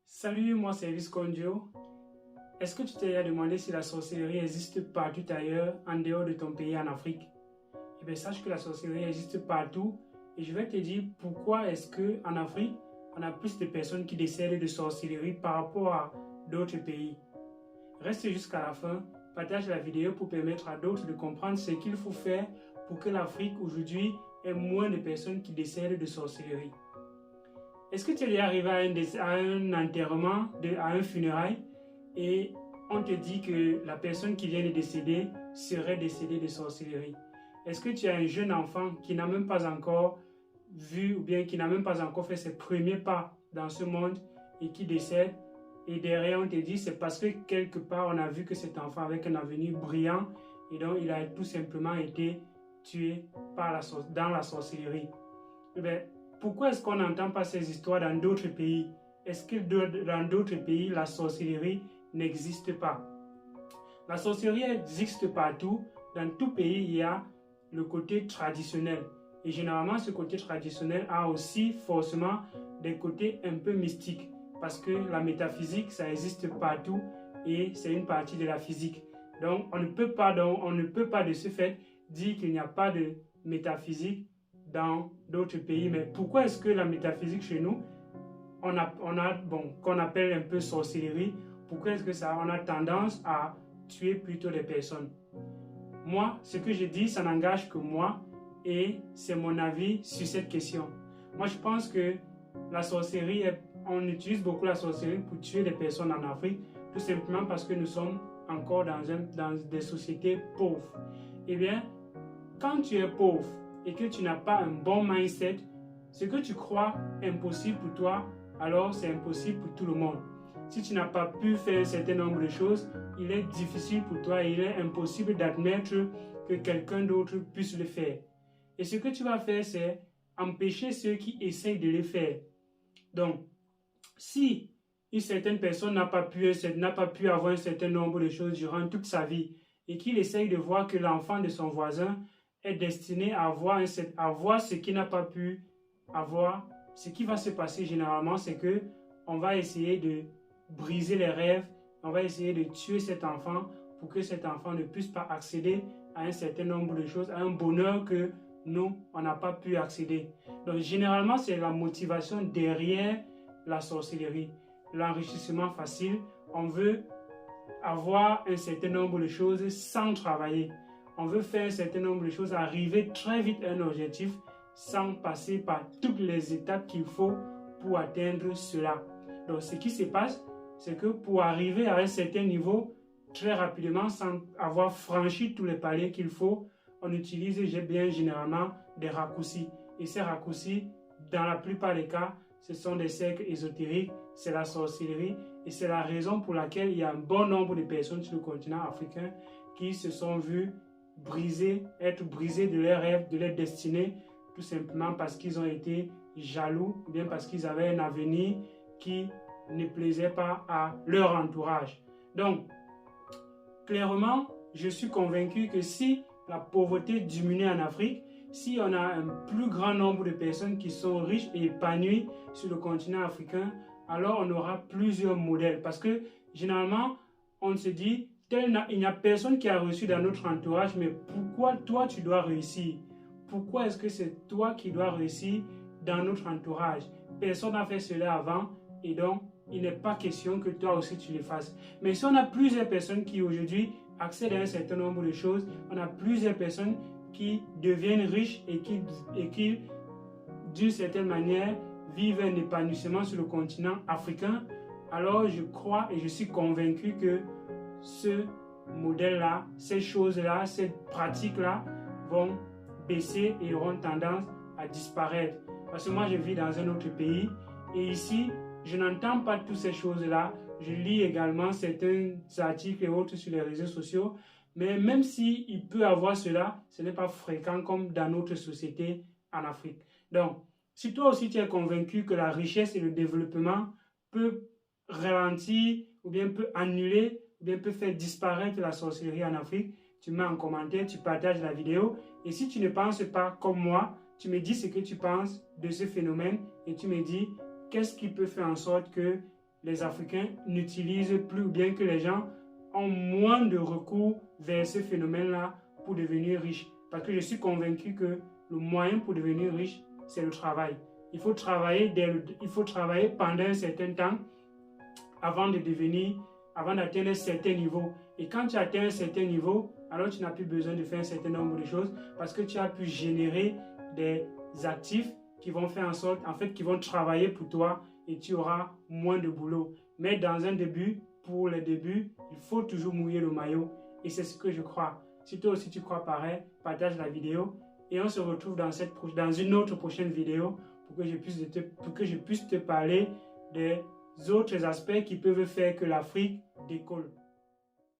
Salut, moi c'est Viscondio. Est-ce que tu t'es déjà demandé si la sorcellerie existe partout ailleurs, en dehors de ton pays en Afrique? Eh bien, sache que la sorcellerie existe partout et je vais te dire pourquoi est-ce qu'en Afrique, on a plus de personnes qui décèdent de sorcellerie par rapport à d'autres pays. Reste jusqu'à la fin, partage la vidéo pour permettre à d'autres de comprendre ce qu'il faut faire pour que l'Afrique aujourd'hui ait moins de personnes qui décèdent de sorcellerie. Est-ce que tu es déjà arrivé à un enterrement, à un funérail, et on te dit que la personne qui vient de décéder serait décédée de sorcellerie? Est-ce que tu as un jeune enfant qui n'a même pas encore vu ou bien qui n'a même pas encore fait ses premiers pas dans ce monde et qui décède, et derrière on te dit c'est parce que quelque part on a vu que cet enfant avait un avenir brillant et donc il a tout simplement été tué dans la sorcellerie? Eh bien, pourquoi est-ce qu'on n'entend pas ces histoires dans d'autres pays? Est-ce que dans d'autres pays, la sorcellerie n'existe pas? La sorcellerie existe partout. Dans tout pays, il y a le côté traditionnel. Et généralement, ce côté traditionnel a aussi forcément des côtés un peu mystiques. Parce que la métaphysique, ça existe partout et c'est une partie de la physique. Donc, on ne peut pas de ce fait dire qu'il n'y a pas de métaphysique dans d'autres pays. Mais pourquoi est-ce que la métaphysique chez nous, qu'on appelle un peu sorcellerie, pourquoi est-ce que on a tendance à tuer plutôt les personnes? Moi, ce que je dis, ça n'engage que moi et c'est mon avis sur cette question. Moi, je pense que la sorcellerie, on utilise beaucoup la sorcellerie pour tuer les personnes en Afrique, tout simplement parce que nous sommes encore dans des sociétés pauvres. Eh bien, quand tu es pauvre et que tu n'as pas un bon mindset, ce que tu crois impossible pour toi, alors c'est impossible pour tout le monde. Si tu n'as pas pu faire un certain nombre de choses, il est difficile pour toi et il est impossible d'admettre que quelqu'un d'autre puisse le faire. Et ce que tu vas faire, c'est empêcher ceux qui essayent de le faire. Donc, si une certaine personne n'a pas pu avoir un certain nombre de choses durant toute sa vie et qu'il essaye de voir que l'enfant de son voisin est destiné à avoir ce qu'il n'a pas pu avoir, ce qui va se passer généralement, c'est que on va essayer de briser les rêves, on va essayer de tuer cet enfant pour que cet enfant ne puisse pas accéder à un certain nombre de choses, à un bonheur que nous, on n'a pas pu accéder. Donc généralement, c'est la motivation derrière la sorcellerie, l'enrichissement facile. On veut avoir un certain nombre de choses sans travailler. On veut faire un certain nombre de choses, arriver très vite à un objectif sans passer par toutes les étapes qu'il faut pour atteindre cela. Donc ce qui se passe, c'est que pour arriver à un certain niveau, très rapidement, sans avoir franchi tous les paliers qu'il faut, on utilise bien généralement des raccourcis. Et ces raccourcis, dans la plupart des cas, ce sont des cercles ésotériques, c'est la sorcellerie et c'est la raison pour laquelle il y a un bon nombre de personnes sur le continent africain qui se sont vues être brisées de leurs rêves, de leur destinée, tout simplement parce qu'ils ont été jaloux ou bien parce qu'ils avaient un avenir qui ne plaisait pas à leur entourage. Donc, clairement, je suis convaincu que si la pauvreté diminue en Afrique, si on a un plus grand nombre de personnes qui sont riches et épanouies sur le continent africain, alors on aura plusieurs modèles. Parce que généralement, on se dit, il n'y a personne qui a réussi dans notre entourage, mais pourquoi toi tu dois réussir? Pourquoi est-ce que c'est toi qui dois réussir dans notre entourage? Personne n'a fait cela avant et donc il n'est pas question que toi aussi tu le fasses. Mais si on a plusieurs personnes qui aujourd'hui accèdent à un certain nombre de choses, on a plusieurs personnes qui deviennent riches et qui d'une certaine manière, vivent un épanouissement sur le continent africain, alors je crois et je suis convaincu que ce modèle-là, ces choses-là, ces pratiques-là vont baisser et auront tendance à disparaître. Parce que moi, je vis dans un autre pays et ici, je n'entends pas toutes ces choses-là. Je lis également certains articles et autres sur les réseaux sociaux. Mais même s'il peut avoir cela, ce n'est pas fréquent comme dans notre société en Afrique. Donc, si toi aussi tu es convaincu que la richesse et le développement peut ralentir ou bien peut annuler ou bien peut faire disparaître la sorcellerie en Afrique, tu mets en commentaire, tu partages la vidéo. Et si tu ne penses pas comme moi, tu me dis ce que tu penses de ce phénomène et tu me dis qu'est-ce qui peut faire en sorte que les Africains n'utilisent plus, ou bien que les gens ont moins de recours vers ce phénomène-là pour devenir riche. Parce que je suis convaincu que le moyen pour devenir riche, c'est le travail. Il faut travailler pendant un certain temps avant d'atteindre un certain niveau. Et quand tu atteins un certain niveau, alors tu n'as plus besoin de faire un certain nombre de choses parce que tu as pu générer des actifs qui vont faire en sorte, qui vont travailler pour toi et tu auras moins de boulot. Mais pour les débuts, il faut toujours mouiller le maillot et c'est ce que je crois. Si toi aussi tu crois pareil, partage la vidéo et on se retrouve dans une autre prochaine vidéo pour que je puisse te parler des autres aspects qui peuvent faire que l'Afrique décolle.